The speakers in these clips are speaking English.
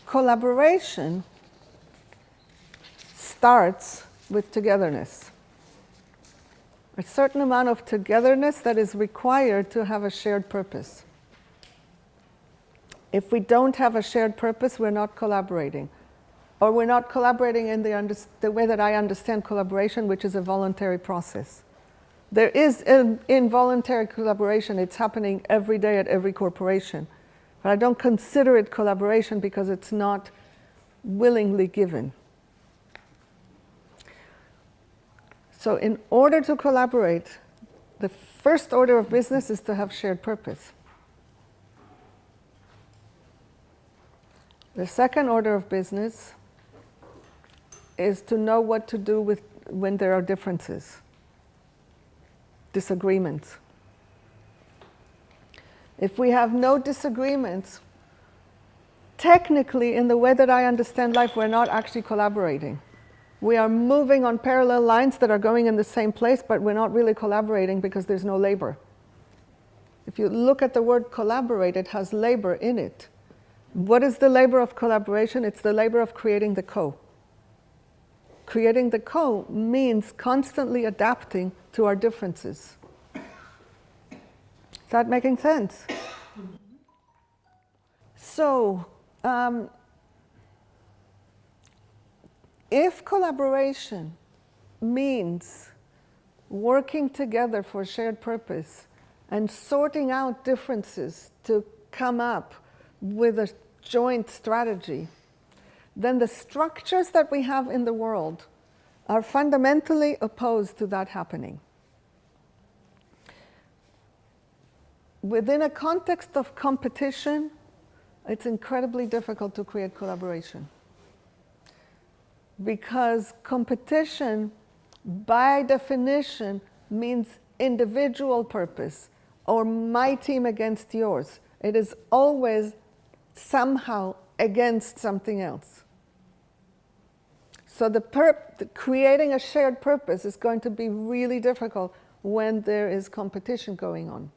collaboration starts with togetherness. A certain amount of togetherness that is required to have a shared purpose. If we don't have a shared purpose, we're not collaborating. Or we're not collaborating in the way that I understand collaboration, which is a voluntary process. There is involuntary collaboration. It's happening every day at every corporation. But I don't consider it collaboration because it's not willingly given. So in order to collaborate, the first order of business is to have shared purpose. The second order of business is to know what to do with when there are differences, disagreements. If we have no disagreements, technically, in the way that I understand life, we're not actually collaborating. We are moving on parallel lines that are going in the same place, but we're not really collaborating because there's no labor. If you look at the word collaborate, it has labor in it. What is the labor of collaboration? It's the labor of creating the co. Creating the co means constantly adapting to our differences. Is that making sense? So, if collaboration means working together for shared purpose and sorting out differences to come up with a joint strategy, then the structures that we have in the world are fundamentally opposed to that happening. Within a context of competition, it's incredibly difficult to create collaboration. Because competition, by definition, means individual purpose, or my team against yours. It is always somehow against something else. So creating a shared purpose is going to be really difficult when there is competition going on.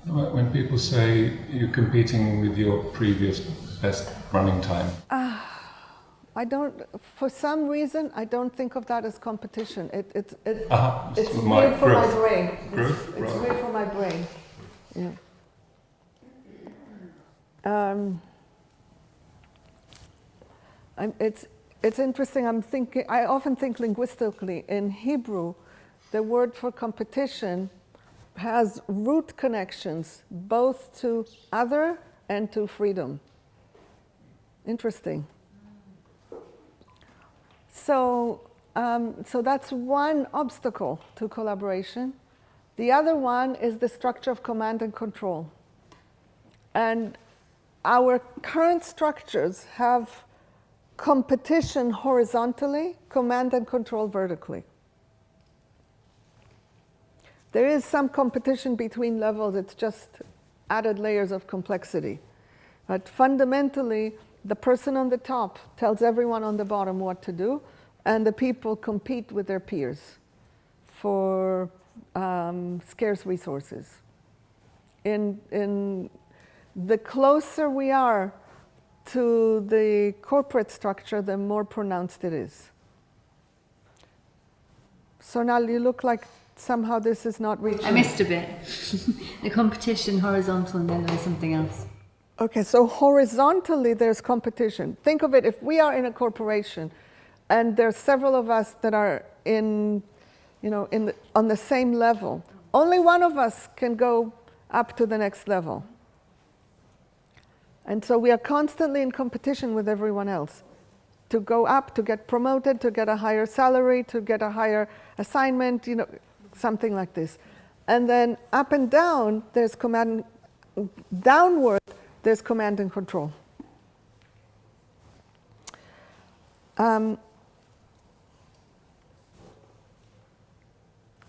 When people say you're competing with your previous best running time? For some reason, I don't think of that as competition. It's weird for growth. my brain. Growth? It's weird for my brain. Yeah. It's interesting. I often think linguistically. In Hebrew, the word for competition has root connections both to other and to freedom. Interesting. So that's one obstacle to collaboration. The other one is the structure of command and control. And our current structures have competition horizontally, command and control vertically. There is some competition between levels, it's just added layers of complexity. But fundamentally, the person on the top tells everyone on the bottom what to do, and the people compete with their peers for scarce resources. In the closer we are to the corporate structure, the more pronounced it is. So now you look like somehow this is not reaching. I missed a bit. The competition horizontal, and then there was something else. Okay, so horizontally there's competition. Think of it, if we are in a corporation and there's several of us that are on the same level, only one of us can go up to the next level. And so we are constantly in competition with everyone else to go up, to get promoted, to get a higher salary, to get a higher assignment, something like this. And then up and down, there's downward, there's command and control.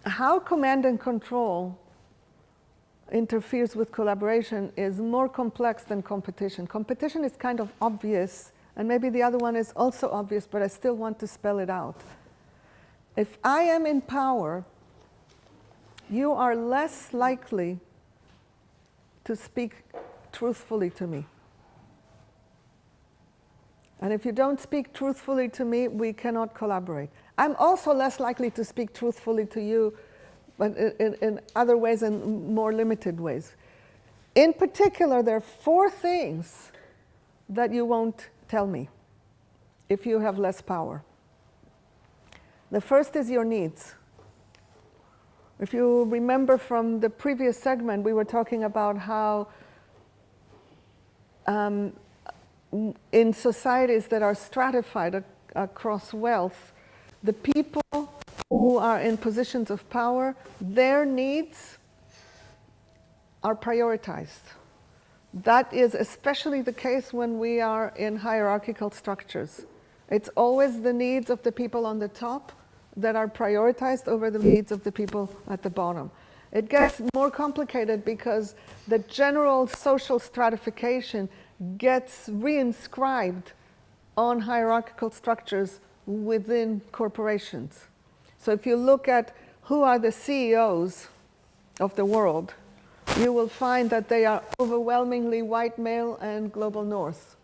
How command and control interferes with collaboration is more complex than competition. Competition is kind of obvious, and maybe the other one is also obvious, but I still want to spell it out. If I am in power, you are less likely to speak truthfully to me. And if you don't speak truthfully to me, we cannot collaborate. I'm also less likely to speak truthfully to you, but in other ways and more limited ways. In particular, there are 4 things that you won't tell me if you have less power. The first is your needs. If you remember from the previous segment, we were talking about how in societies that are stratified across wealth, the people who are in positions of power, their needs are prioritized. That is especially the case when we are in hierarchical structures. It's always the needs of the people on the top that are prioritized over the needs of the people at the bottom. It gets more complicated because the general social stratification gets reinscribed on hierarchical structures within corporations. So if you look at who are the CEOs of the world, you will find that they are overwhelmingly white male and global north.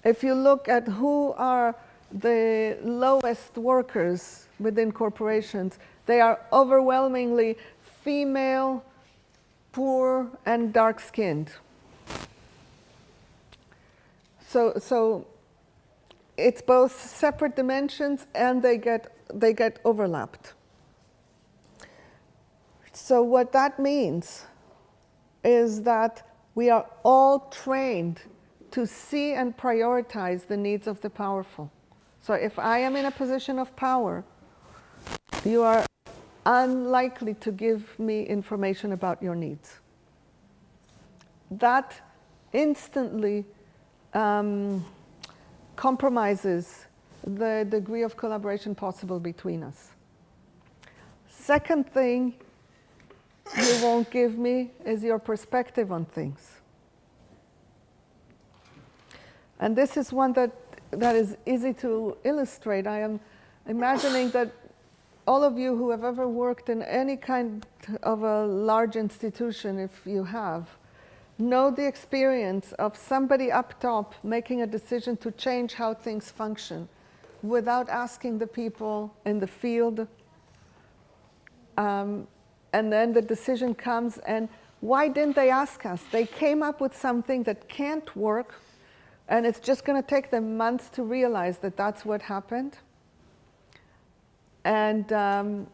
If you look at who are the lowest workers within corporations, they are overwhelmingly female, poor, and dark-skinned. So it's both separate dimensions and they get overlapped. So what that means is that we are all trained to see and prioritize the needs of the powerful. So if I am in a position of power, you are unlikely to give me information about your needs. That instantly compromises the degree of collaboration possible between us. Second thing you won't give me is your perspective on things. And this is one that is easy to illustrate. I am imagining that all of you who have ever worked in any kind of a large institution, if you have, know the experience of somebody up top making a decision to change how things function without asking the people in the field. And then the decision comes, and why didn't they ask us? They came up with something that can't work, and it's just going to take them months to realize that that's what happened. And that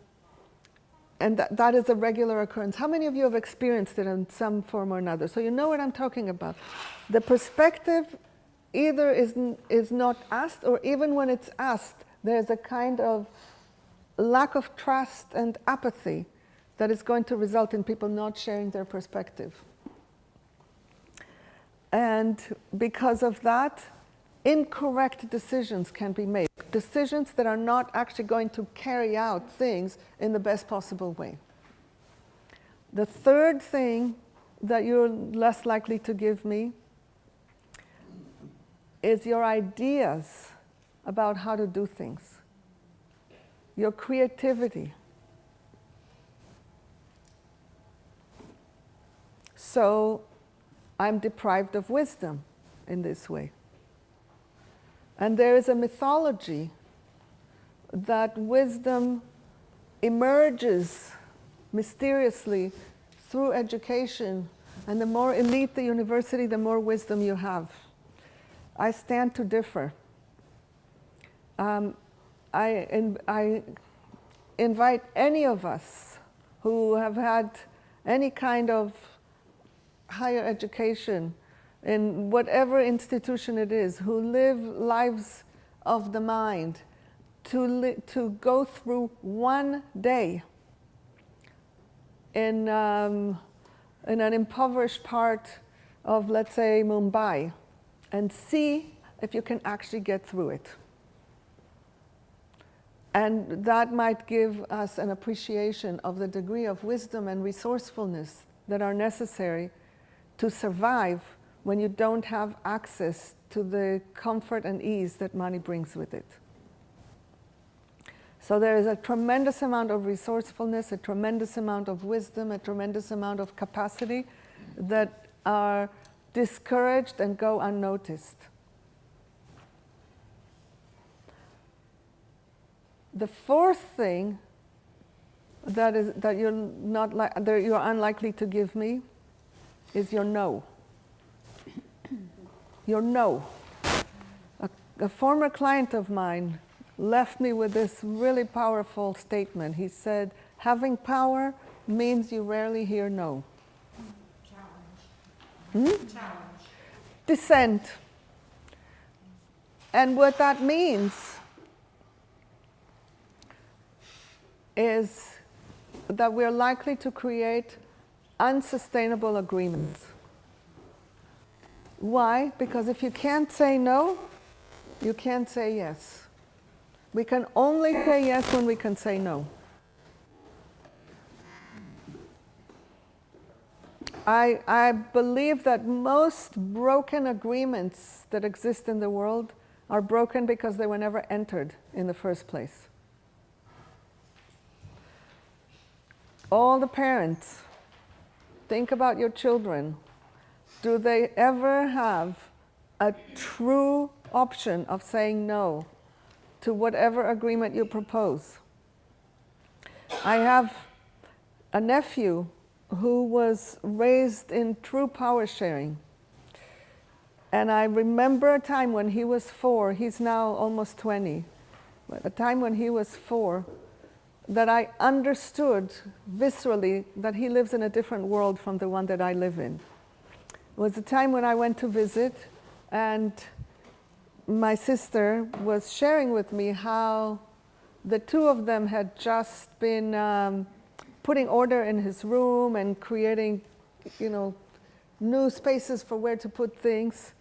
is a regular occurrence. How many of you have experienced it in some form or another? So you know what I'm talking about. The perspective either is not asked, or even when it's asked, there's a kind of lack of trust and apathy that is going to result in people not sharing their perspective. And because of that, incorrect decisions can be made. Decisions that are not actually going to carry out things in the best possible way. The third thing that you're less likely to give me is your ideas about how to do things, your creativity. So I'm deprived of wisdom in this way. And there is a mythology that wisdom emerges mysteriously through education, and the more elite the university, the more wisdom you have. I stand to differ. I invite any of us who have had any kind of higher education in whatever institution it is, who live lives of the mind, to go through one day in an impoverished part of, let's say, Mumbai, and see if you can actually get through it. And that might give us an appreciation of the degree of wisdom and resourcefulness that are necessary to survive when you don't have access to the comfort and ease that money brings with it. So there is a tremendous amount of resourcefulness, a tremendous amount of wisdom, a tremendous amount of capacity that are discouraged and go unnoticed. The fourth thing that you're unlikely to give me is your no. Your no. A former client of mine left me with this really powerful statement. He said, having power means you rarely hear no. Challenge. Challenge. Dissent. And what that means is that we're likely to create unsustainable agreements. Why? Because if you can't say no, you can't say yes. We can only say yes when we can say no. I believe that most broken agreements that exist in the world are broken because they were never entered in the first place. All the parents, think about your children. Do they ever have a true option of saying no to whatever agreement you propose? I have a nephew who was raised in true power sharing. And I remember a time when he was 4, he's now almost 20, but a time when he was 4, that I understood viscerally that he lives in a different world from the one that I live in. It was a time when I went to visit, and my sister was sharing with me how the two of them had just been putting order in his room and creating, new spaces for where to put things.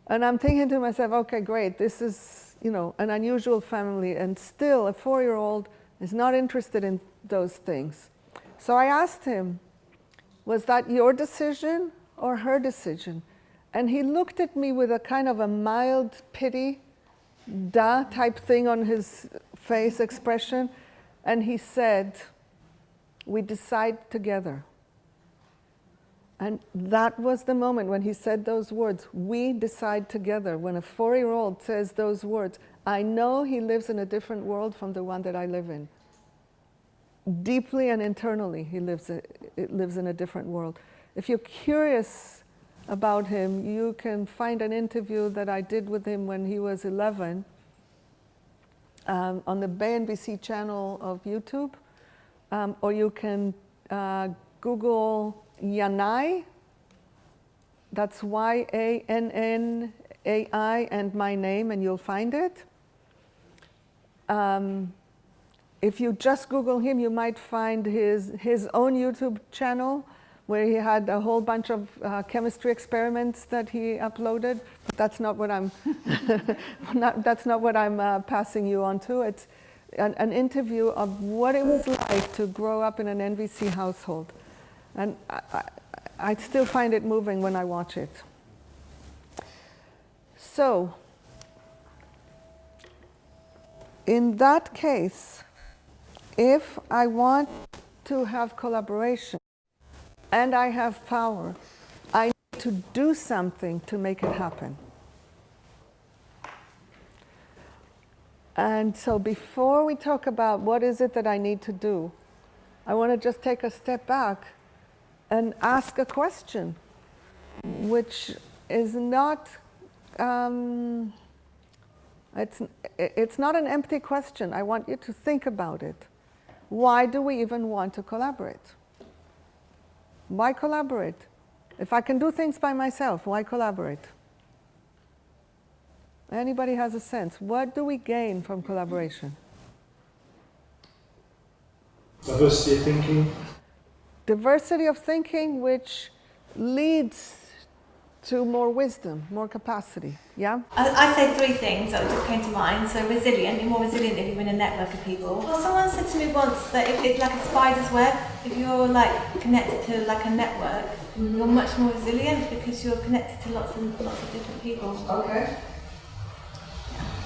And I'm thinking to myself, okay, great, this is, an unusual family, and still a 4-year-old is not interested in those things. So I asked him, was that your decision or her decision? And he looked at me with a kind of a mild pity, duh type thing on his face expression, and he said, we decide together. And that was the moment when he said those words, we decide together. When a 4-year-old says those words, I know he lives in a different world from the one that I live in. Deeply and internally, he lives in a different world. If you're curious about him, you can find an interview that I did with him when he was 11 on the BNBC channel of YouTube, or you can Google Yanai, that's Yannai, and my name, and you'll find it. If you just Google him, you might find his own YouTube channel where he had a whole bunch of chemistry experiments that he uploaded. But that's not what I'm that's not what I'm passing you on to. It's an interview of what it was like to grow up in an NVC household. And I still find it moving when I watch it. So, in that case, if I want to have collaboration and I have power, I need to do something to make it happen. And so before we talk about what is it that I need to do, I want to just take a step back and ask a question, which is not, it's not an empty question. I want you to think about it. Why do we even want to collaborate? Why collaborate? If I can do things by myself, why collaborate? Anybody has a sense? What do we gain from collaboration? Diversity of thinking. Diversity of thinking, which leads to more wisdom, more capacity. Yeah? I'd say 3 things that just came to mind. So resilient, you're more resilient if you're in a network of people. Well, someone said to me once that if it's like a spider's web, if you're like connected to like a network, you're much more resilient because you're connected to lots of different people. Okay.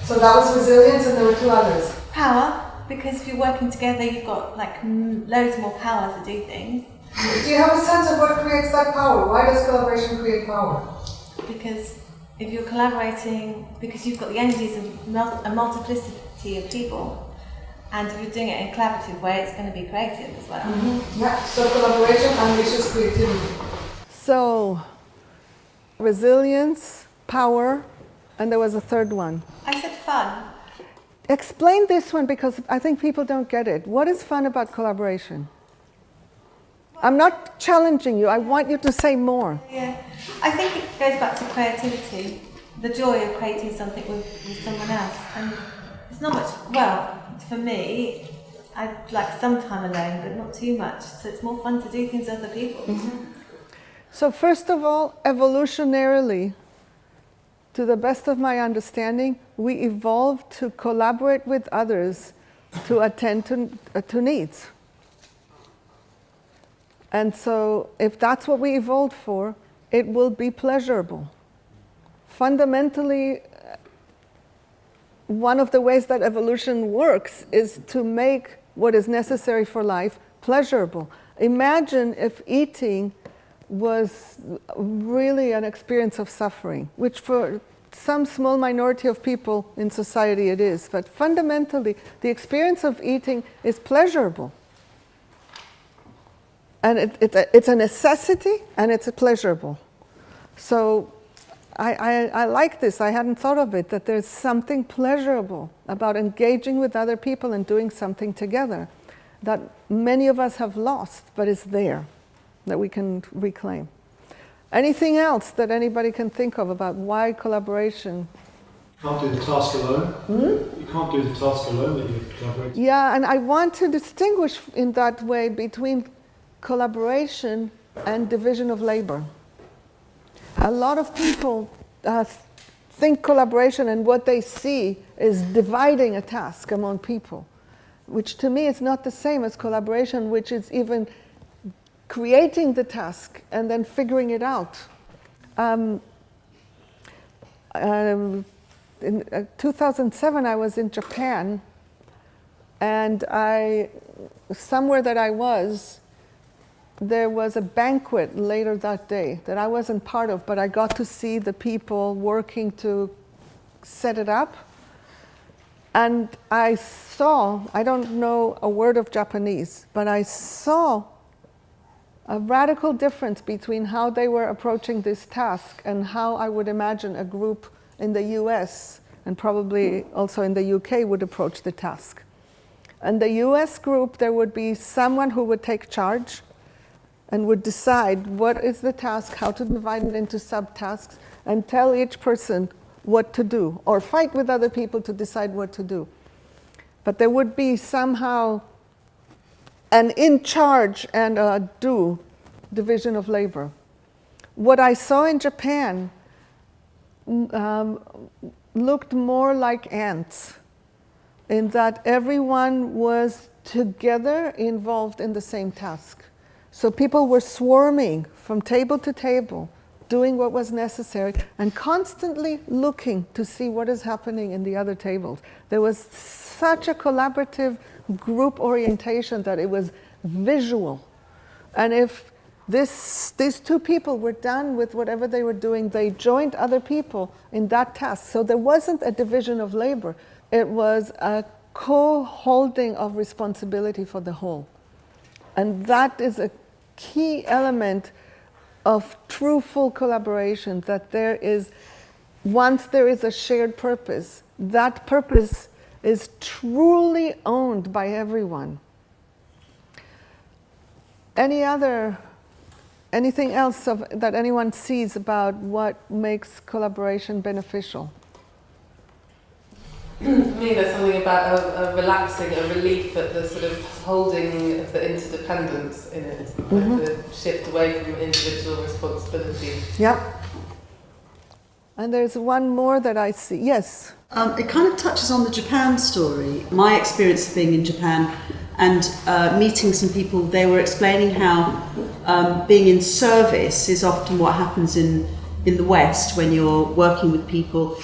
So that was resilience, and there were 2 others. Power, because if you're working together, you've got like loads more power to do things. Do you have a sense of what creates that power? Why does collaboration create power? Because if you're collaborating, because you've got the energies of a multiplicity of people, and if you're doing it in a collaborative way, it's going to be creative as well. Yeah, so collaboration unleashes creativity. So, resilience, power, and there was a third one. I said fun. Explain this one because I think people don't get it. What is fun about collaboration? I'm not challenging you, I want you to say more. Yeah, I think it goes back to creativity, the joy of creating something with someone else. And it's not much, well, for me, I like some time alone, but not too much. So it's more fun to do things with other people. So first of all, evolutionarily, to the best of my understanding, we evolved to collaborate with others to attend to needs. And so if that's what we evolved for, it will be pleasurable. Fundamentally, one of the ways that evolution works is to make what is necessary for life pleasurable. Imagine if eating was really an experience of suffering, which for some small minority of people in society it is. But fundamentally, the experience of eating is pleasurable. And it's a necessity and it's a pleasurable. So I like this, I hadn't thought of it, that there's something pleasurable about engaging with other people and doing something together that many of us have lost, but is there, that we can reclaim. Anything else that anybody can think of about why collaboration? You can't do the task alone. You can't do the task alone that you collaborate. Yeah, and I want to distinguish in that way between collaboration and division of labor. A lot of people think collaboration and what they see is dividing a task among people, which to me is not the same as collaboration, which is even creating the task and then figuring it out. In 2007 I was in Japan, and somewhere that I was, there was a banquet later that day that I wasn't part of, but I got to see the people working to set it up. And I saw, I don't know a word of Japanese, but I saw a radical difference between how they were approaching this task and how I would imagine a group in the US and probably also in the UK would approach the task. In the US group, there would be someone who would take charge and would decide what is the task, how to divide it into subtasks, and tell each person what to do, or fight with other people to decide what to do. But there would be somehow an in charge and a do division of labor. What I saw in Japan looked more like ants, in that everyone was together involved in the same task. So people were swarming from table to table, doing what was necessary, and constantly looking to see what is happening in the other tables. There was such a collaborative group orientation that it was visual. And if these two people were done with whatever they were doing, they joined other people in that task. So there wasn't a division of labor. It was a co-holding of responsibility for the whole. And that is a key element of true full collaboration, that there is, once there is a shared purpose, that purpose is truly owned by everyone. Anything else that anyone sees about what makes collaboration beneficial? For me, there's something about a relaxing, a relief at the sort of holding of the interdependence in it, like the shift away from individual responsibility. Yep. And there's one more that I see. Yes? It kind of touches on the Japan story. My experience of being in Japan and meeting some people, they were explaining how being in service is often what happens in the West when you're working with people.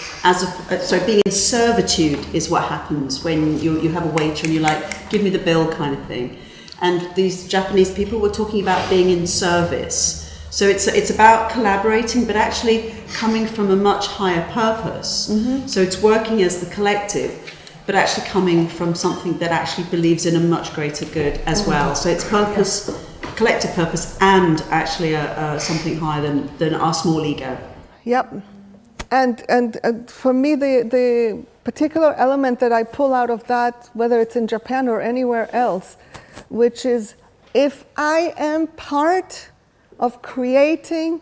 Being in servitude is what happens when you have a waiter and you're like, give me the bill kind of thing. and these Japanese people were talking about being in service. So it's about collaborating, but actually coming from a much higher purpose. So it's working as the collective, but actually coming from something that actually believes in a much greater good as well. So it's purpose, collective purpose, and actually something higher than our small ego. Yep. And for me, the particular element that I pull out of that, whether it's in Japan or anywhere else, which is, if I am part of creating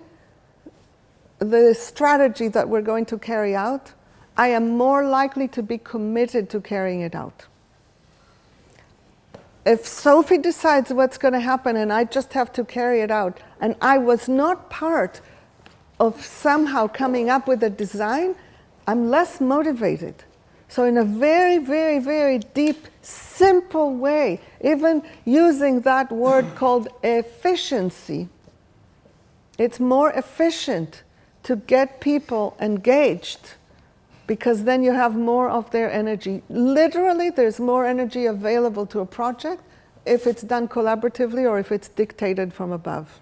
the strategy that we're going to carry out, I am more likely to be committed to carrying it out. If Sophie decides what's going to happen and I just have to carry it out, and I was not part of somehow coming up with a design, I'm less motivated. So in a very, very, very deep, simple way, even using that word called efficiency, it's more efficient to get people engaged, because then you have more of their energy. Literally, there's more energy available to a project if it's done collaboratively or if it's dictated from above.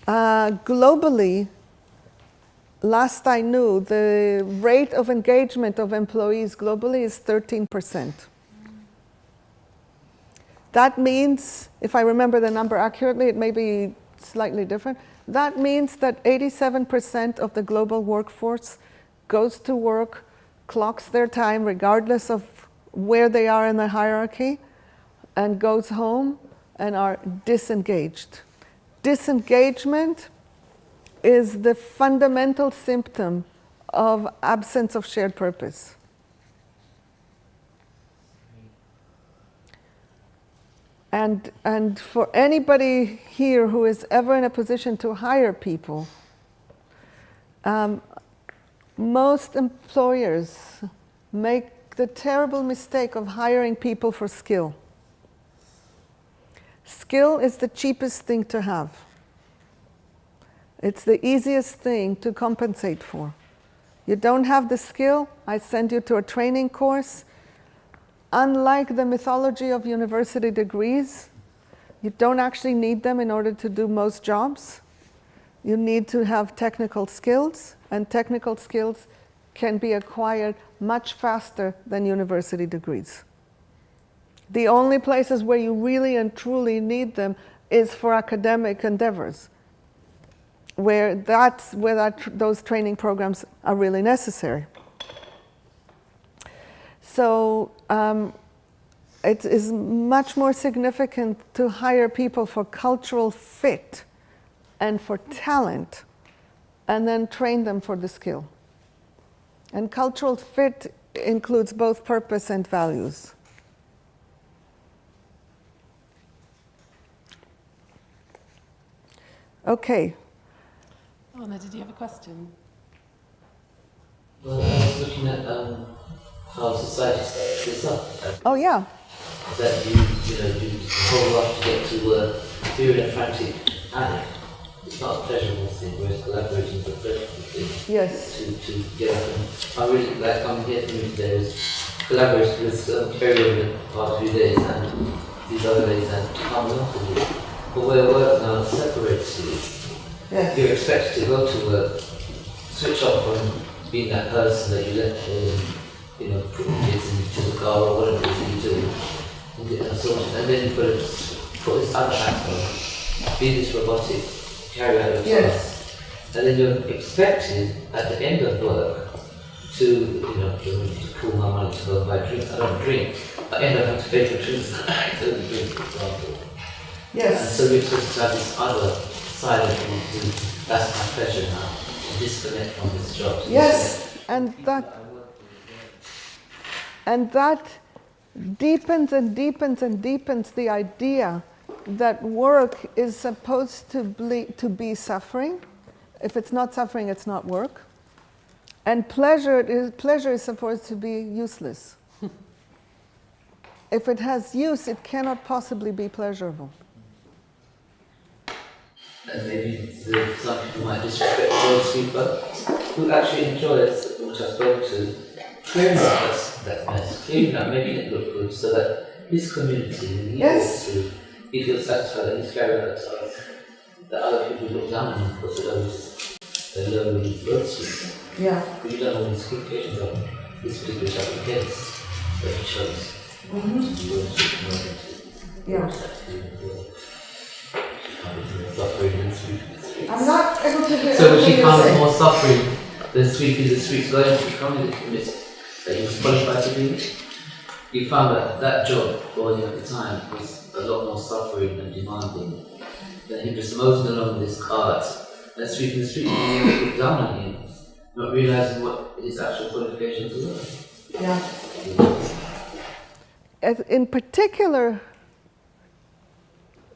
Globally, last I knew, the rate of engagement of employees globally is 13%. That means, if I remember the number accurately, it may be slightly different. That means that 87% of the global workforce goes to work, clocks their time regardless of where they are in the hierarchy, and goes home and are disengaged. Disengagement is the fundamental symptom of absence of shared purpose. And for anybody here who is ever in a position to hire people, most employers make the terrible mistake of hiring people for skill. Skill is the cheapest thing to have. It's the easiest thing to compensate for. You don't have the skill, I send you to a training course. Unlike the mythology of university degrees, you don't actually need them in order to do most jobs. You need to have technical skills, and technical skills can be acquired much faster than university degrees. The only places where you really and truly need them is for academic endeavors, where those training programs are really necessary. So it is much more significant to hire people for cultural fit and for talent, and then train them for the skill. And cultural fit includes both purpose and values. Okay. Oh, no, did you have a question? Well, I was looking at how society sets up. Oh, yeah. That you whole life to get to if you're in a frantic panic, it's not a pleasurable thing, whereas collaborating is a pleasurable thing. Yes. To get up and I really like coming here for me today was collaborating with Kerry over the past few days and these other days and coming up with you. But where work now separates you. Yes. You're expected to go to work, switch off from being that person that you left put the kids into the car or whatever it is that you do, and get that sorted. And then you've got to put this other hat on, be this robotic, carry out your tasks. And then you're expected at the end of work to call my money to go and buy drinks. I don't drink. I end up having to pay for drinks that I don't drink, for example. Yes. And so you're supposed to have this other side of you, that's my pleasure now, to disconnect from this job. Yes, and that deepens and deepens and deepens the idea that work is supposed to be suffering. If it's not suffering, it's not work. And pleasure is supposed to be useless. If it has use, it cannot possibly be pleasurable. And maybe some people might disrespect those but who actually enjoy it, which I spoke to, clearing up that mess, clearing up, making it look good so that his community, and he Yes. he feels satisfied that he's carrying out a task that other people look down on him because of those low birth suits. Yeah. Because you don't know what his qualifications are. This particular type of case that he shows. Yeah. Suffering and sweet. I'm not able to hear. So she everything found you're more suffering than sweet in the streets going to become the list that he was qualified to be. He found that that job for him at the time was a lot more suffering and demanding. Then he was motoring along with his cart and sweeping the streets and he looked down on him, not realizing what his actual qualifications were. Yeah. In particular,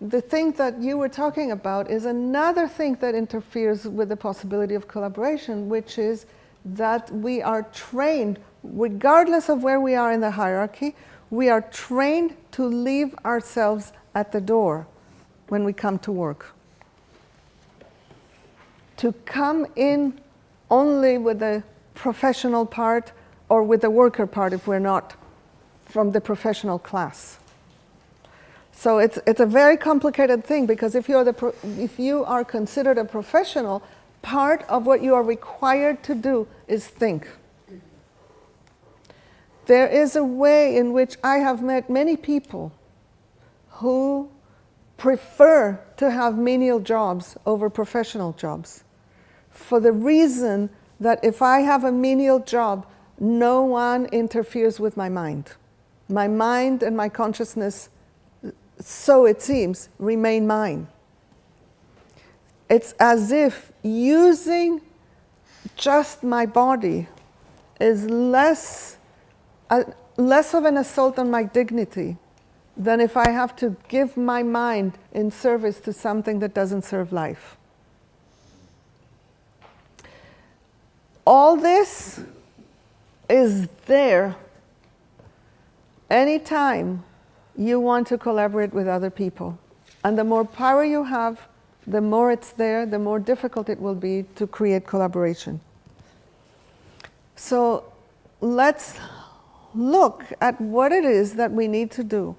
the thing that you were talking about is another thing that interferes with the possibility of collaboration, which is that we are trained, regardless of where we are in the hierarchy, we are trained to leave ourselves at the door when we come to work. To come in only with the professional part or with the worker part if we're not from the professional class. So it's a very complicated thing, because if you are considered a professional, part of what you are required to do is think. There is a way in which I have met many people who prefer to have menial jobs over professional jobs, for the reason that if I have a menial job, no one interferes with my mind. My mind and my consciousness, so it seems, remain mine. It's as if using just my body is less of an assault on my dignity than if I have to give my mind in service to something that doesn't serve life. All this is there anytime you want to collaborate with other people. And the more power you have, the more it's there, the more difficult it will be to create collaboration. So let's look at what it is that we need to do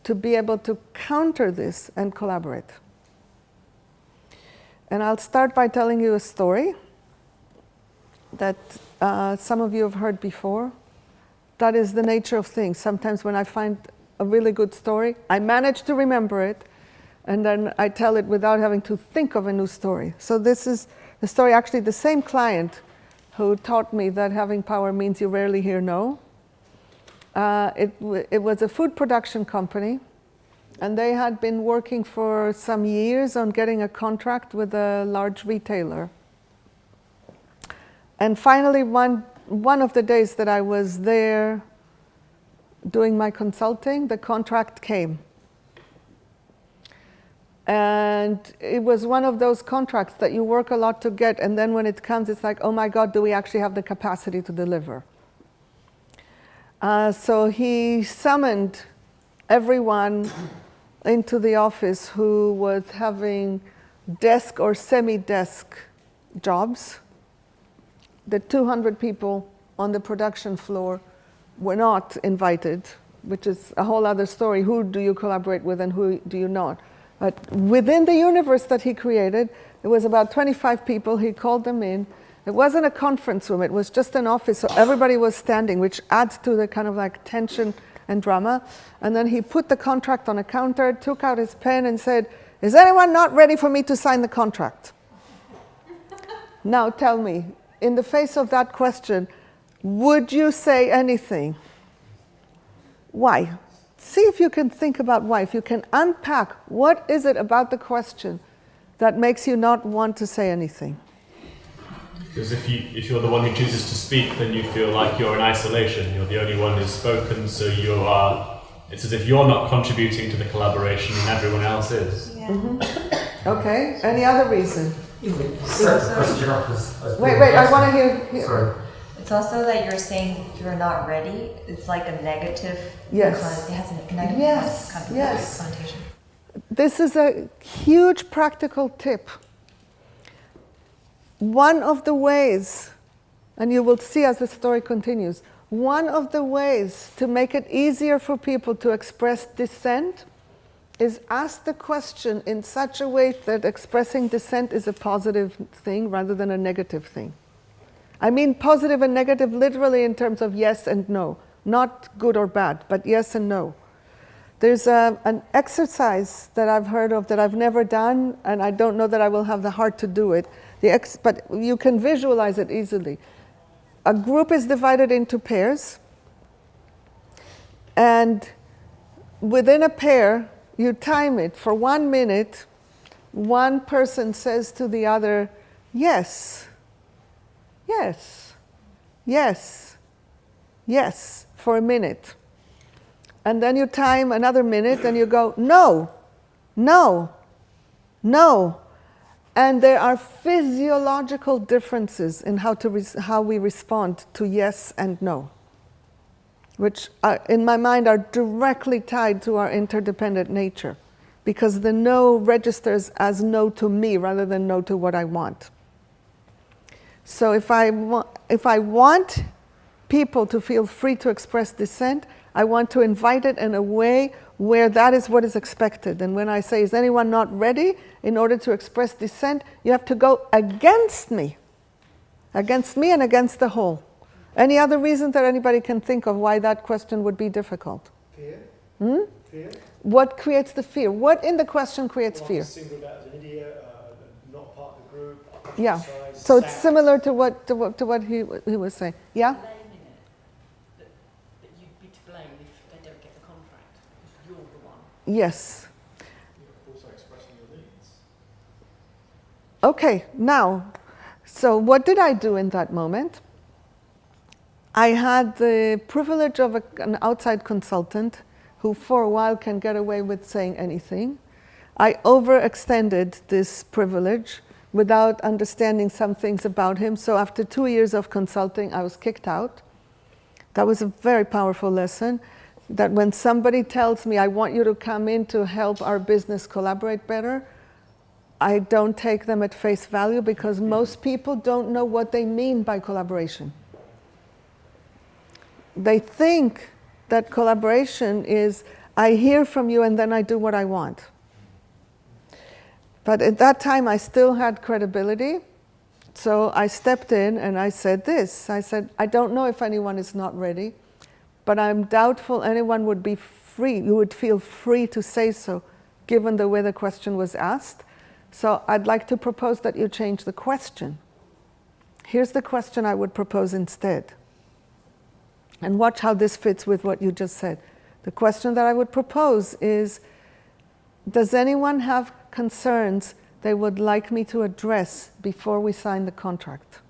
to be able to counter this and collaborate. And I'll start by telling you a story that some of you have heard before. That is the nature of things. Sometimes when I find a really good story, I manage to remember it, and then I tell it without having to think of a new story. So this is the story, actually the same client who taught me that having power means you rarely hear no. It was a food production company, and they had been working for some years on getting a contract with a large retailer. And finally, one of the days that I was there doing my consulting, the contract came. And it was one of those contracts that you work a lot to get, and then when it comes, it's like, oh my God, do we actually have the capacity to deliver? So he summoned everyone into the office who was having desk or semi-desk jobs. The 200 people on the production floor were not invited, which is a whole other story. Who do you collaborate with and who do you not? But within the universe that he created, it was about 25 people. He called them in. It wasn't a conference room. It was just an office. So everybody was standing, which adds to the kind of like tension and drama. And then he put the contract on a counter, took out his pen and said, "Is anyone not ready for me to sign the contract?" Now tell me, in the face of that question, would you say anything? Why? See if you can think about why. If you can unpack, what is it about the question that makes you not want to say anything? Because if you're the one who chooses to speak, then you feel like you're in isolation. You're the only one who's spoken, so it's as if you're not contributing to the collaboration and everyone else is. Yeah. Mm-hmm. Okay, any other reason? Wait, I want to hear. Sorry. It's also that you're saying you're not ready. It's like a negative. Yes. It has a negative Yes. connotation. This is a huge practical tip. One of the ways, and you will see as the story continues, One of the ways to make it easier for people to express dissent is ask the question in such a way that expressing dissent is a positive thing rather than a negative thing. I mean positive and negative literally in terms of yes and no, not good or bad, but yes and no. There's an exercise that I've heard of that I've never done, and I don't know that I will have the heart to do it, but you can visualize it easily. A group is divided into pairs, and within a pair, you time it for 1 minute. One person says to the other, yes, yes, yes, yes, for a minute. And then you time another minute and you go, no, no, no. And there are physiological differences in how we respond to yes and no, which in my mind are directly tied to our interdependent nature, because the no registers as no to me rather than no to what I want. So if I want people to feel free to express dissent, I want to invite it in a way where that is what is expected. And when I say, is anyone not ready? In order to express dissent, you have to go against me and against the whole. Any other reason that anybody can think of why that question would be difficult? Fear. Fear. What creates the fear? What in the question creates fear? Singled out as an idiot, not part of the group. Yeah. So it's similar to what he was saying. Yeah. That you'd be to blame if they don't get the contract, because you're the one. Yes. You're also expressing your needs. Okay. Now, so what did I do in that moment? I had the privilege of an outside consultant who for a while can get away with saying anything. I overextended this privilege without understanding some things about him. So after 2 years of consulting, I was kicked out. That was a very powerful lesson, that when somebody tells me, I want you to come in to help our business collaborate better, I don't take them at face value, because most people don't know what they mean by collaboration. They think that collaboration is, I hear from you and then I do what I want. But at that time I still had credibility, so I stepped in and I said this. I said, I don't know if anyone is not ready, but I'm doubtful anyone would be free, you would feel free to say so, given the way the question was asked. So I'd like to propose that you change the question. Here's the question I would propose instead. And watch how this fits with what you just said. The question that I would propose is, does anyone have concerns they would like me to address before we sign the contract?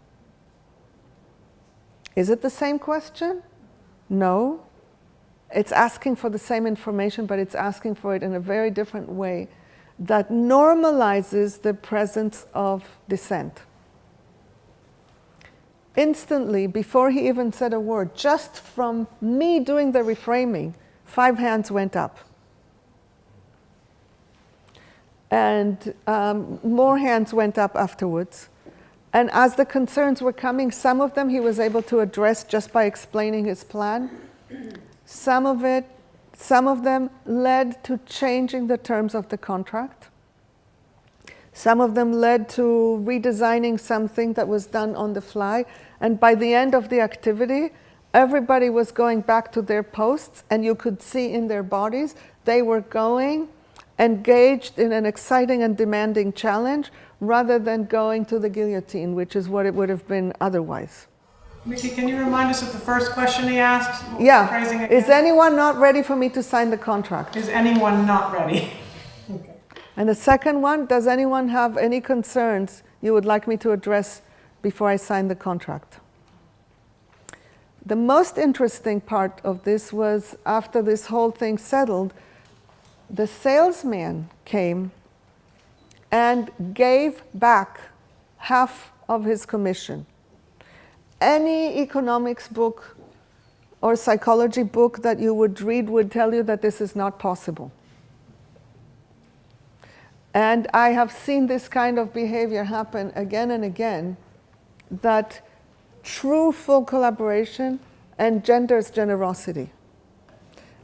Is it the same question? No. It's asking for the same information, but it's asking for it in a very different way that normalizes the presence of dissent. Instantly, before he even said a word, just from me doing the reframing, 5 hands went up. And more hands went up afterwards. And as the concerns were coming, some of them he was able to address just by explaining his plan. Some of them led to changing the terms of the contract. Some of them led to redesigning something that was done on the fly. And by the end of the activity, everybody was going back to their posts, and you could see in their bodies they were going engaged in an exciting and demanding challenge rather than going to the guillotine, which is what it would have been otherwise. Miki, can you remind us of the first question he asked? Yeah. Phrasing it Is again? anyone not ready for me to sign the contract? Is anyone not ready? Okay. And the second one, does anyone have any concerns you would like me to address before I sign the contract? The most interesting part of this was, after this whole thing settled, the salesman came and gave back half of his commission. Any economics book or psychology book that you would read would tell you that this is not possible. And I have seen this kind of behavior happen again and again, that true full collaboration engenders generosity.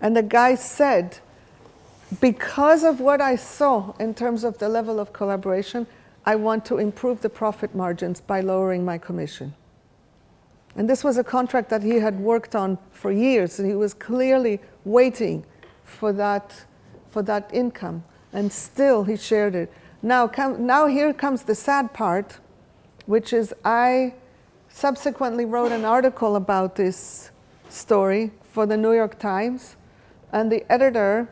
And the guy said, because of what I saw in terms of the level of collaboration, I want to improve the profit margins by lowering my commission. And this was a contract that he had worked on for years, and he was clearly waiting for that income. And still he shared it. Now here comes the sad part, which is I subsequently wrote an article about this story for the New York Times, and the editor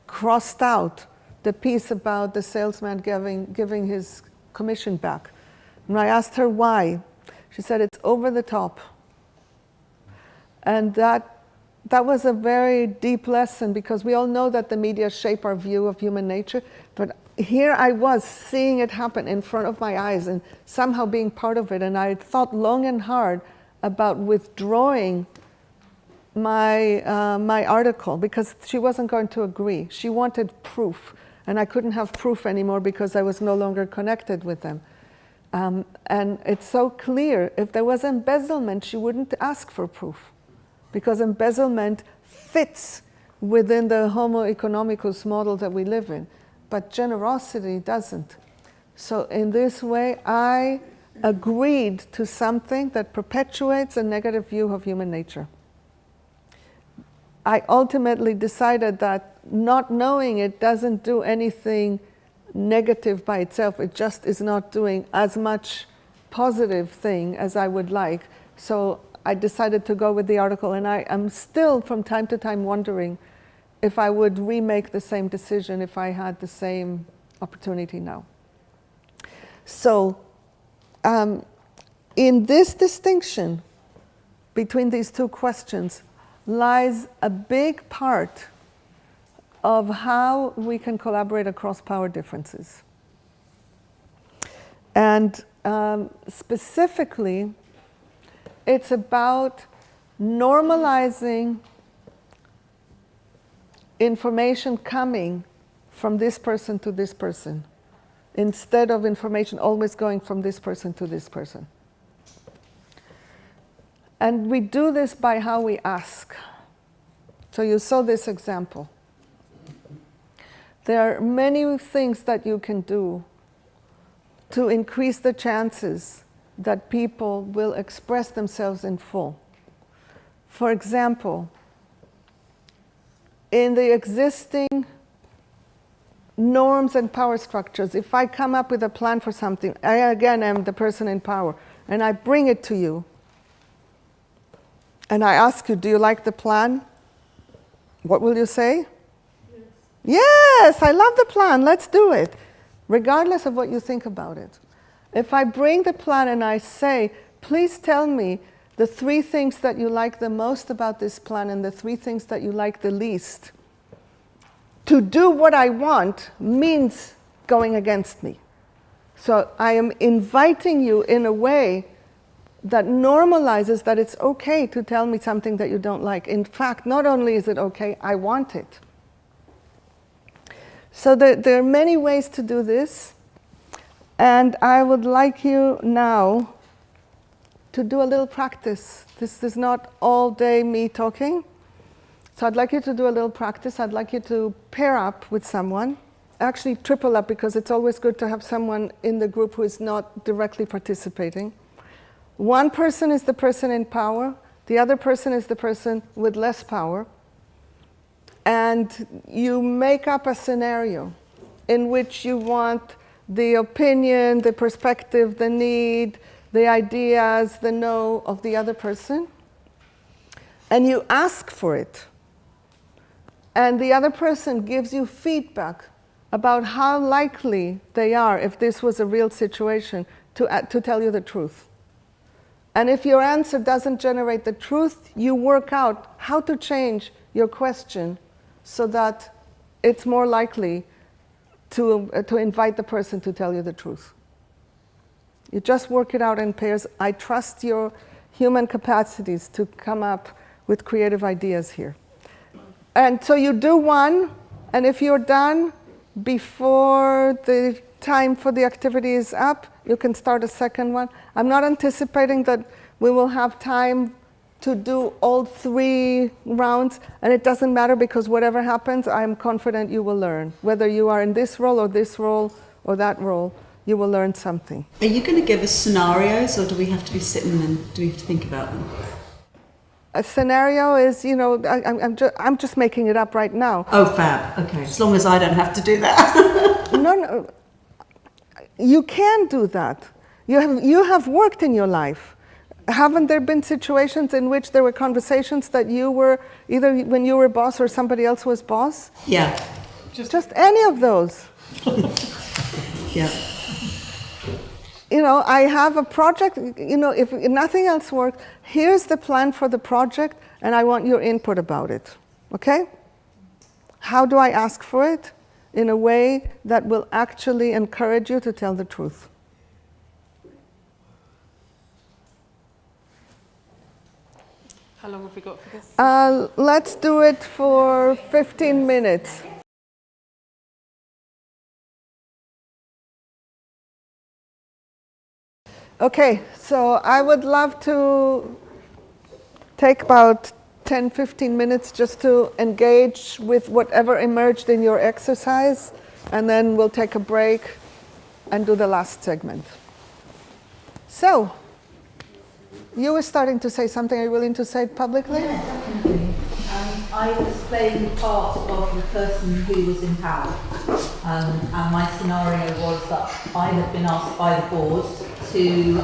crossed out the piece about the salesman giving his commission back. And I asked her why. She said it's over the top. And that was a very deep lesson, because we all know that the media shape our view of human nature, but here I was seeing it happen in front of my eyes and somehow being part of it, and I thought long and hard about withdrawing my article, because she wasn't going to agree. She wanted proof, and I couldn't have proof anymore because I was no longer connected with them. And it's so clear, if there was embezzlement, she wouldn't ask for proof, because embezzlement fits within the homo economicus model that we live in, but generosity doesn't. So in this way, I agreed to something that perpetuates a negative view of human nature. I ultimately decided that not knowing it doesn't do anything negative by itself. It just is not doing as much positive thing as I would like. So I decided to go with the article, and I am still from time to time wondering if I would remake the same decision if I had the same opportunity now. So in this distinction between these two questions lies a big part of how we can collaborate across power differences. And specifically, it's about normalizing information coming from this person to this person, instead of information always going from this person to this person. And we do this by how we ask. So you saw this example. There are many things that you can do to increase the chances that people will express themselves in full. For example, in the existing norms and power structures, if I come up with a plan for something, I again am the person in power, and I bring it to you, and I ask you, do you like the plan? What will you say? Yes, I love the plan, let's do it, regardless of what you think about it. If I bring the plan and I say, please tell me the 3 things that you like the most about this plan and the 3 things that you like the least, to do what I want means going against me. So I am inviting you in a way that normalizes that it's okay to tell me something that you don't like. In fact, not only is it okay, I want it. So there are many ways to do this, and I would like you now to do a little practice. This is not all day me talking, so I'd like you to do a little practice. I'd like you to pair up with someone, actually triple up, because it's always good to have someone in the group who is not directly participating. One person is the person in power, the other person is the person with less power. And you make up a scenario in which you want the opinion, the perspective, the need, the ideas, the know of the other person. And you ask for it. And the other person gives you feedback about how likely they are, if this was a real situation, to tell you the truth. And if your answer doesn't generate the truth, you work out how to change your question so that it's more likely to invite the person to tell you the truth. You just work it out in pairs. I trust your human capacities to come up with creative ideas here. And so you do one, and if you're done before the time for the activity is up, you can start a second one. I'm not anticipating that We will have time to do all 3 rounds, and it doesn't matter because whatever happens, I'm confident you will learn. Whether you are in this role or that role, you will learn something. Are you going to give us scenarios, or do we have to be sitting and do we have to think about them? A scenario is, I'm just making it up right now. Oh, fab. Okay, as long as I don't have to do that. No, you can do that. You have worked in your life. Haven't there been situations in which there were conversations that you were, either when you were boss or somebody else was boss? Yeah. Just any of those. Yeah. I have a project, if nothing else works, here's the plan for the project, and I want your input about it. Okay? How do I ask for it? In a way that will actually encourage you to tell the truth. How long have we got for this? Let's do it for 15 minutes. Okay, so I would love to take about 10-15 minutes just to engage with whatever emerged in your exercise, and then we'll take a break and do the last segment. So, you were starting to say something. Are you willing to say it publicly? Yeah, definitely. I was playing the part of the person who was in power. And my scenario was that I had been asked by the board to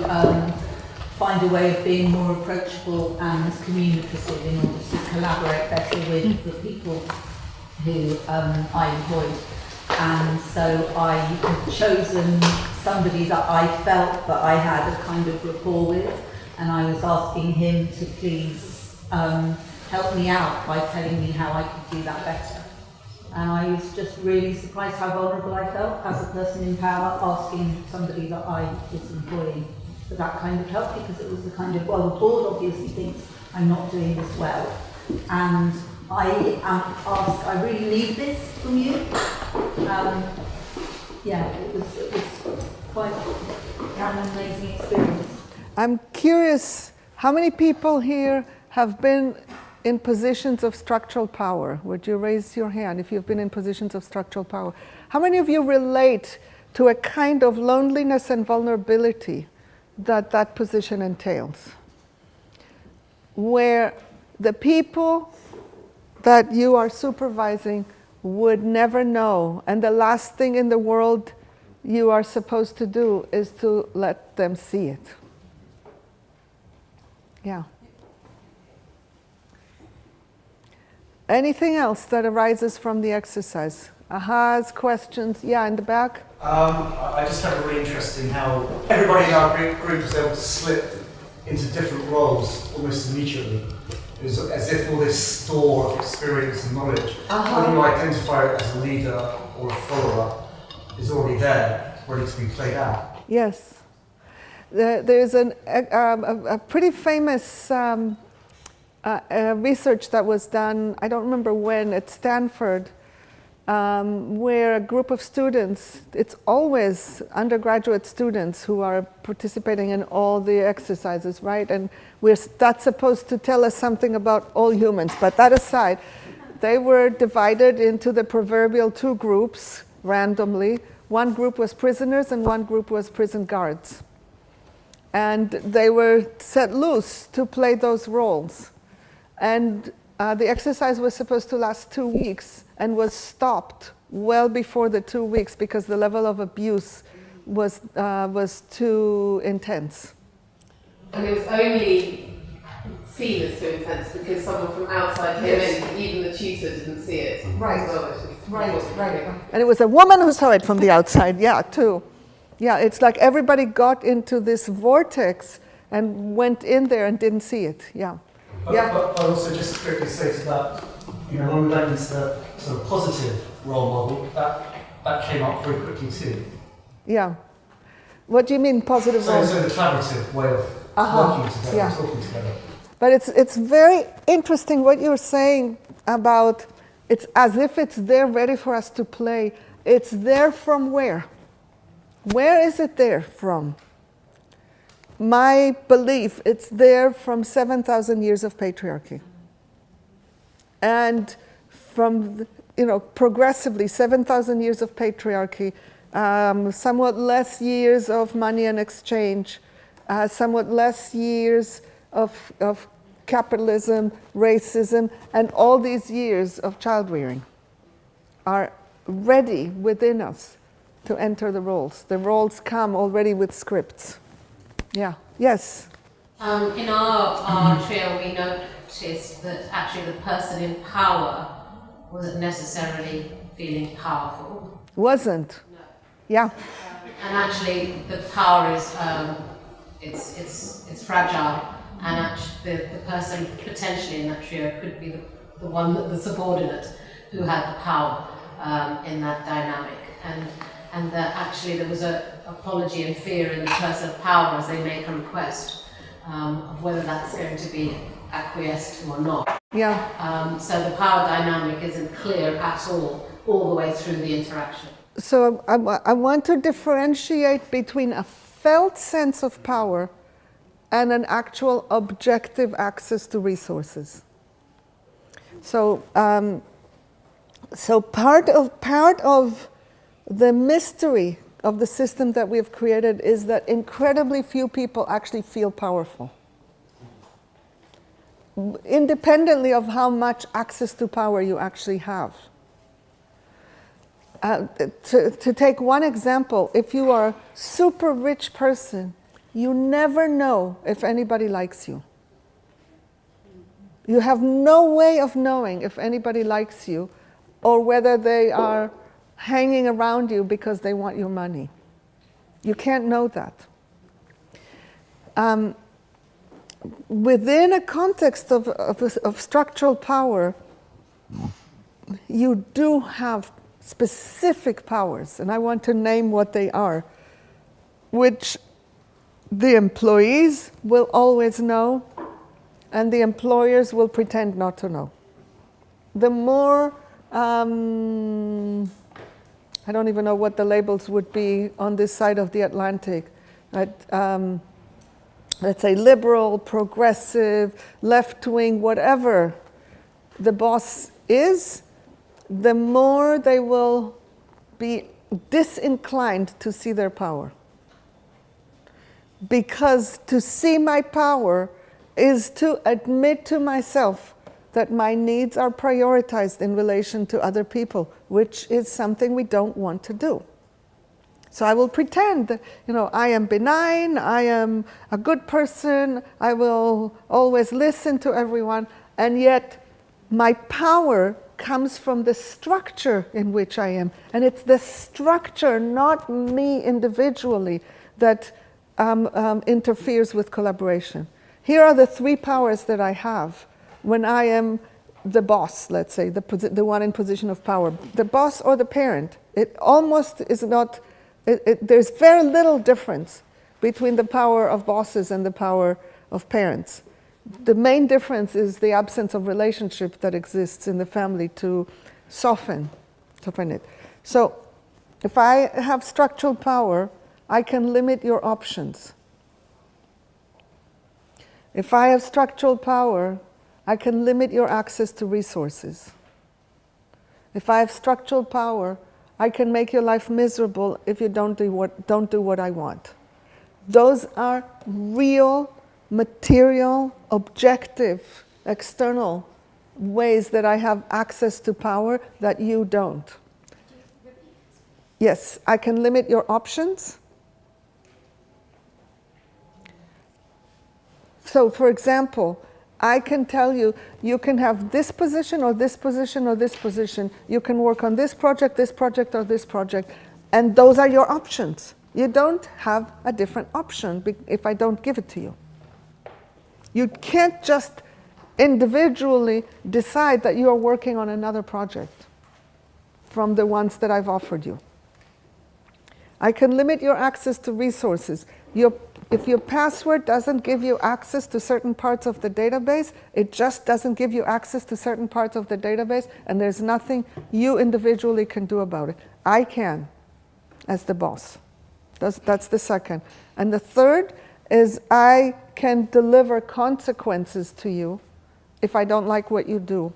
find a way of being more approachable and communicative in order to collaborate better with the people who I employed. And so I had chosen somebody that I felt that I had a kind of rapport with, and I was asking him to please help me out by telling me how I could do that better. And I was just really surprised how vulnerable I felt as a person in power, asking somebody that I was employing for that kind of help, because it was the kind of, well, the board obviously thinks I'm not doing this well. And I am asked, I really need this from you. It was quite an amazing experience. I'm curious, how many people here have been in positions of structural power? Would you raise your hand if you've been in positions of structural power? How many of you relate to a kind of loneliness and vulnerability that position entails? Where the people that you are supervising would never know, and the last thing in the world you are supposed to do is to let them see it. Yeah. Anything else that arises from the exercise? Ahas, questions? Yeah, in the back? I just found it really interesting how everybody in our group was able to slip into different roles almost immediately. It was as if all this store of experience and knowledge, when you identify it as a leader or a follower, is already there, ready to be played out. Yes. There's a pretty famous research that was done, I don't remember when, at Stanford, where a group of students, it's always undergraduate students who are participating in all the exercises, right? And that's supposed to tell us something about all humans. But that aside, they were divided into the proverbial 2 groups randomly. One group was prisoners and one group was prison guards. And they were set loose to play those roles. And the exercise was supposed to last 2 weeks and was stopped well before the 2 weeks because the level of abuse was too intense. And it was only seen as too intense because someone from outside came in, even the tutor didn't see it. Right. Right. And it was a woman who saw it from the outside, yeah, too. Yeah, it's like everybody got into this vortex and went in there and didn't see it, yeah. But also just quickly say to that, when we went into the sort of positive role model, that came up very quickly too. Yeah. What do you mean positive role? So the collaborative way of working together, yeah. talking together. But it's very interesting what you're saying about it's as if it's there ready for us to play. It's there from where? Where is it there from? my belief, it's there from 7,000 years of patriarchy. And from, progressively 7,000 years of patriarchy, somewhat less years of money and exchange, somewhat less years of capitalism, racism, and all these years of child rearing are ready within us to enter the roles. The roles come already with scripts. Yeah. Yes? In our trio, we noticed that actually the person in power wasn't necessarily feeling powerful. Wasn't? No. Yeah. And actually, the power is it's fragile, and actually the person potentially in that trio could be the one, the subordinate, who had the power in that dynamic, and that actually there was a apology and fear in the person of power as they make a request of whether that's going to be acquiesced to or not. Yeah. So the power dynamic isn't clear at all the way through the interaction. So I want to differentiate between a felt sense of power and an actual objective access to resources. So, part of the mystery of the system that we've created is that incredibly few people actually feel powerful, independently of how much access to power you actually have. To take one example, if you are a super rich person, you never know if anybody likes you. You have no way of knowing if anybody likes you or whether they are hanging around you because they want your money. You can't know that. Within a context of structural power, you do have specific powers, and I want to name what they are, which the employees will always know, and the employers will pretend not to know. The more, I don't even know what the labels would be on this side of the Atlantic, let's say liberal, progressive, left-wing, whatever the boss is, the more they will be disinclined to see their power. Because to see my power is to admit to myself that my needs are prioritized in relation to other people, which is something we don't want to do. So I will pretend that, I am benign, I am a good person, I will always listen to everyone, and yet my power comes from the structure in which I am. And it's the structure, not me individually, that interferes with collaboration. Here are the three powers that I have when I am the boss, let's say, the one in position of power. The boss or the parent. It almost is not, there's very little difference between the power of bosses and the power of parents. The main difference is the absence of relationship that exists in the family to soften it. So if I have structural power, I can limit your options. If I have structural power, I can limit your access to resources. If I have structural power, I can make your life miserable if you don't do what I want. Those are real, material, objective, external ways that I have access to power that you don't. Yes, I can limit your options. So, for example, I can tell you, you can have this position or this position or this position. You can work on this project, or this project. And those are your options. You don't have a different option if I don't give it to you. You can't just individually decide that you are working on another project from the ones that I've offered you. I can limit your access to resources. If your password doesn't give you access to certain parts of the database, it just doesn't give you access to certain parts of the database, and there's nothing you individually can do about it. I can, as the boss. That's the second. And the third is I can deliver consequences to you if I don't like what you do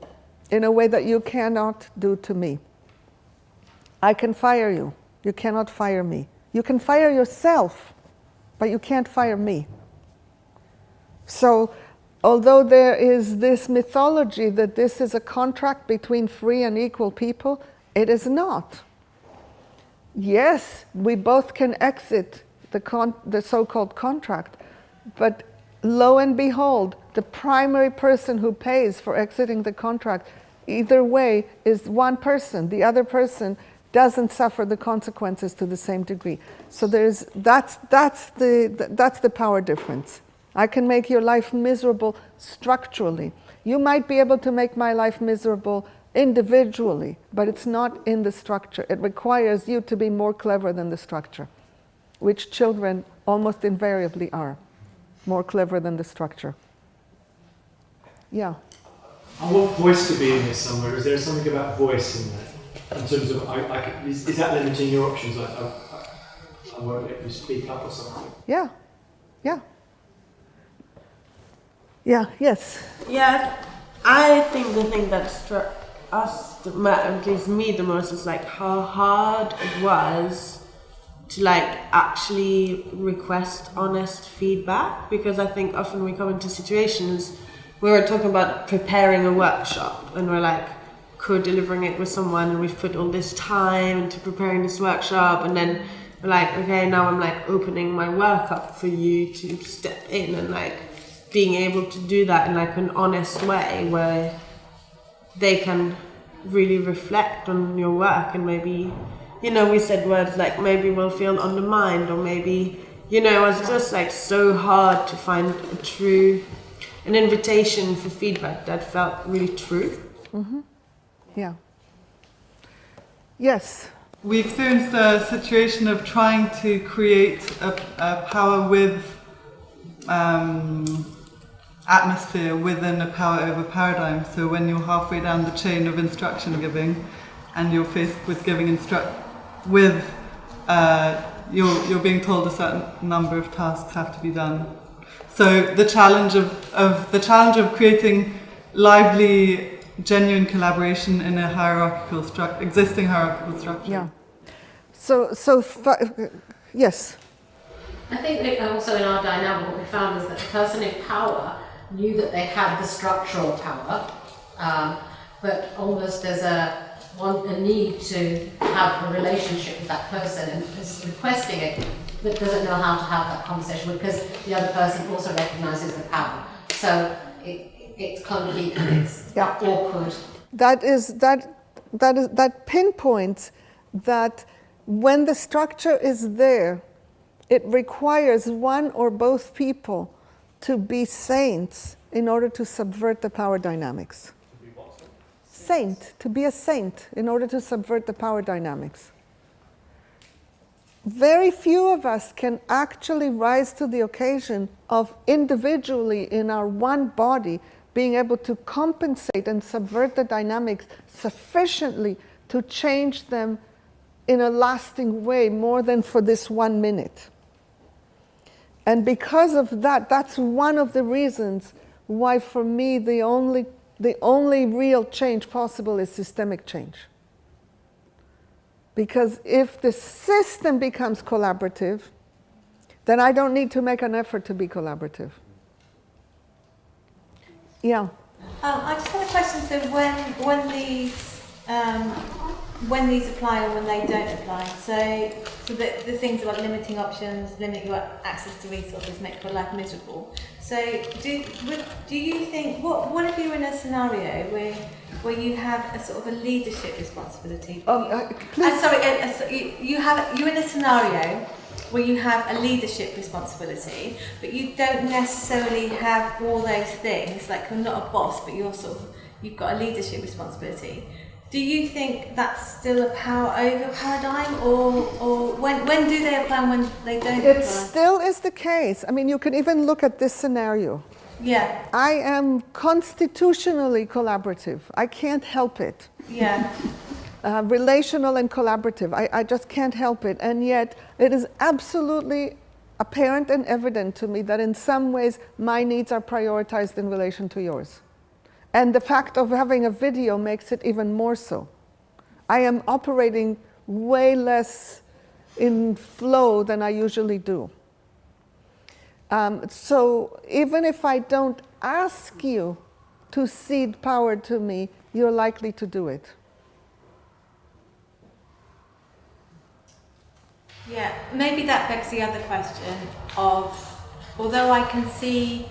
in a way that you cannot do to me. I can fire you. You cannot fire me. You can fire yourself, but you can't fire me. So, although there is this mythology that this is a contract between free and equal people, it is not. Yes, we both can exit the so-called contract, but lo and behold, the primary person who pays for exiting the contract, either way, is one person. The other person doesn't suffer the consequences to the same degree. So that's the power difference. I can make your life miserable structurally. You might be able to make my life miserable individually, but it's not in the structure. It requires you to be more clever than the structure, which children almost invariably are, more clever than the structure. Yeah. I want voice to be in this somewhere. Is there something about voice in there? In terms of, is that limiting your options? Like, I won't let you speak up or something? Yeah. Yeah. Yeah, yes. Yeah, I think the thing that struck us, at least me the most, is like how hard it was to like actually request honest feedback, because I think often we come into situations where we're talking about preparing a workshop and we're like co-delivering it with someone and we've put all this time into preparing this workshop, and then we're like, okay, now I'm like opening my work up for you to step in, and like being able to do that in like an honest way where they can really reflect on your work, and maybe, you know, we said words like maybe we'll feel undermined, or maybe, you know, it's just like so hard to find an invitation for feedback that felt really true. Mm-hmm. Yeah. Yes. We experienced a situation of trying to create a power with atmosphere within a power over paradigm. So when you're halfway down the chain of instruction giving and you're faced with giving you're being told a certain number of tasks have to be done. So the challenge of creating lively, genuine collaboration in a existing hierarchical structure. Yeah. Yes. I think that also in our dynamic, what we found is that the person in power knew that they had the structural power, but almost there's a need to have a relationship with that person and is requesting it, but doesn't know how to have that conversation because the other person also recognizes the power. So it's clunky and it's awkward. That pinpoints that when the structure is there, it requires one or both people to be saints in order to subvert the power dynamics. To be a saint in order to subvert the power dynamics. Very few of us can actually rise to the occasion of individually in our one body being able to compensate and subvert the dynamics sufficiently to change them in a lasting way more than for this 1 minute. And because of that, that's one of the reasons why for me the only real change possible is systemic change. Because if the system becomes collaborative, then I don't need to make an effort to be collaborative. Yeah. I just had a question. So when these apply or when they don't apply, so the things about limiting options, limit your access to resources, make your life miserable. So do you think what if you're in a scenario where you have a sort of a leadership responsibility? You're in a scenario where you have a leadership responsibility, but you don't necessarily have all those things. Like you're not a boss, but you've got a leadership responsibility. Do you think that's still a power over paradigm, or when do they apply and when they don't apply? It still is the case. I mean, you can even look at this scenario. Yeah. I am constitutionally collaborative. I can't help it. Yeah. Relational and collaborative. I just can't help it. And yet, it is absolutely apparent and evident to me that in some ways my needs are prioritized in relation to yours. And the fact of having a video makes it even more so. I am operating way less in flow than I usually do. So even if I don't ask you to cede power to me, you're likely to do it. Yeah, maybe that begs the other question of, although I can see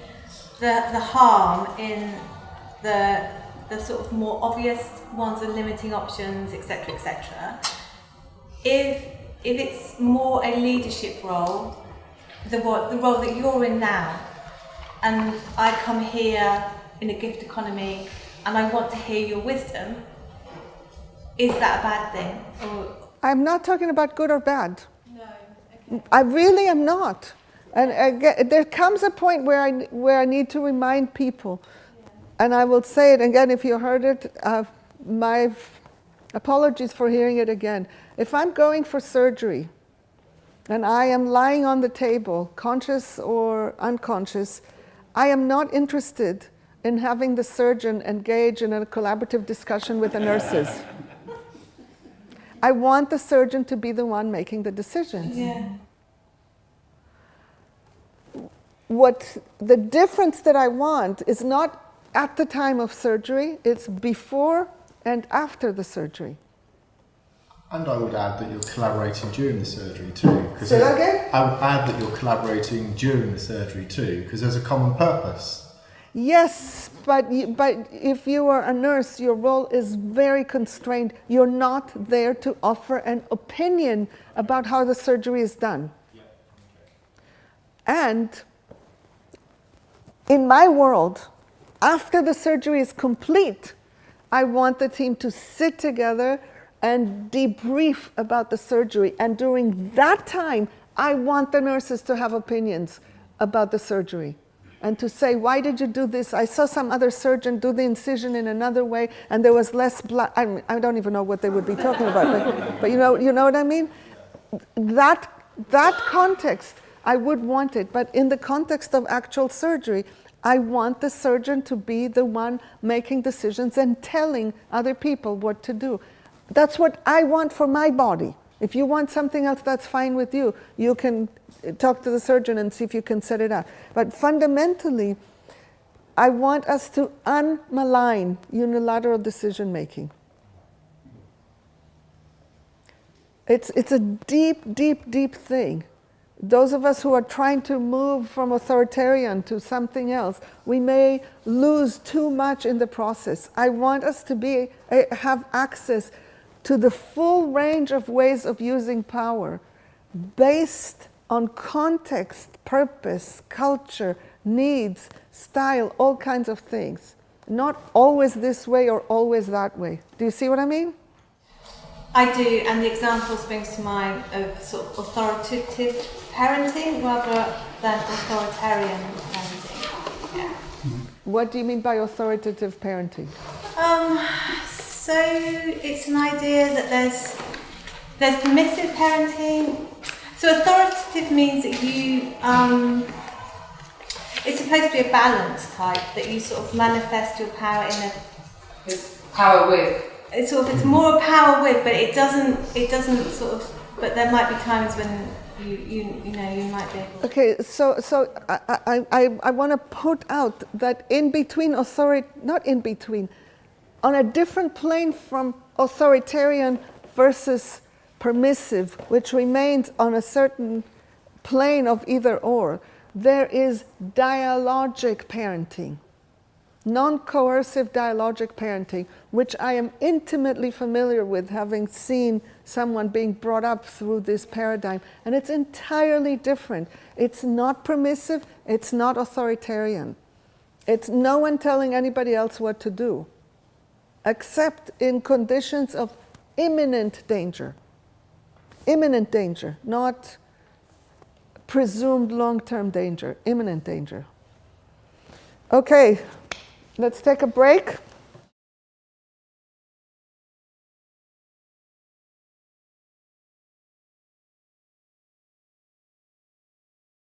the harm in the sort of more obvious ones of limiting options, etc., etc., if it's more a leadership role, the role that you're in now, and I come here in a gift economy and I want to hear your wisdom, is that a bad thing? Or I'm not talking about good or bad. No. I really am not. And again, there comes a point where I need to remind people, and I will say it again if you heard it, my apologies for hearing it again. If I'm going for surgery and I am lying on the table, conscious or unconscious, I am not interested in having the surgeon engage in a collaborative discussion with the nurses. I want the surgeon to be the one making the decisions. yeah. What the difference that I want is not at the time of surgery, it's before and after the surgery. And I would add that you're collaborating during the surgery too. Say that again? I would add that you're collaborating during the surgery too, because there's a common purpose. Yes, but if you are a nurse, your role is very constrained. You're not there to offer an opinion about how the surgery is done. And in my world, after the surgery is complete, I want the team to sit together and debrief about the surgery. And during that time, I want the nurses to have opinions about the surgery and to say, why did you do this? I saw some other surgeon do the incision in another way and there was less blood. I don't even know what they would be talking about, but you know what I mean? That context, I would want it, but in the context of actual surgery, I want the surgeon to be the one making decisions and telling other people what to do. That's what I want for my body. If you want something else, that's fine with you. You can talk to the surgeon and see if you can set it up. But fundamentally, I want us to unmalign unilateral decision making. It's a deep, deep, deep thing. Those of us who are trying to move from authoritarian to something else, we may lose too much in the process. I want us to have access to the full range of ways of using power based on context, purpose, culture, needs, style, all kinds of things. Not always this way or always that way. Do you see what I mean? I do, and the example springs to mind of sort of authoritative parenting rather than authoritarian parenting. Yeah. What do you mean by authoritative parenting? So it's an idea that there's permissive parenting. So authoritative means that you it's supposed to be a balance type, that you sort of manifest your power in a power with. It's more a power with, but it doesn't sort of. But there might be times when you might be able. Okay, so I want to put out that in between not in between, on a different plane from authoritarian versus permissive, which remains on a certain plane of either or, there is dialogic parenting. Non-coercive dialogic parenting, which I am intimately familiar with, having seen someone being brought up through this paradigm. And it's entirely different. It's not permissive, it's not authoritarian. It's no one telling anybody else what to do, except in conditions of imminent danger. Imminent danger, not presumed long-term danger, imminent danger. Okay. Let's take a break.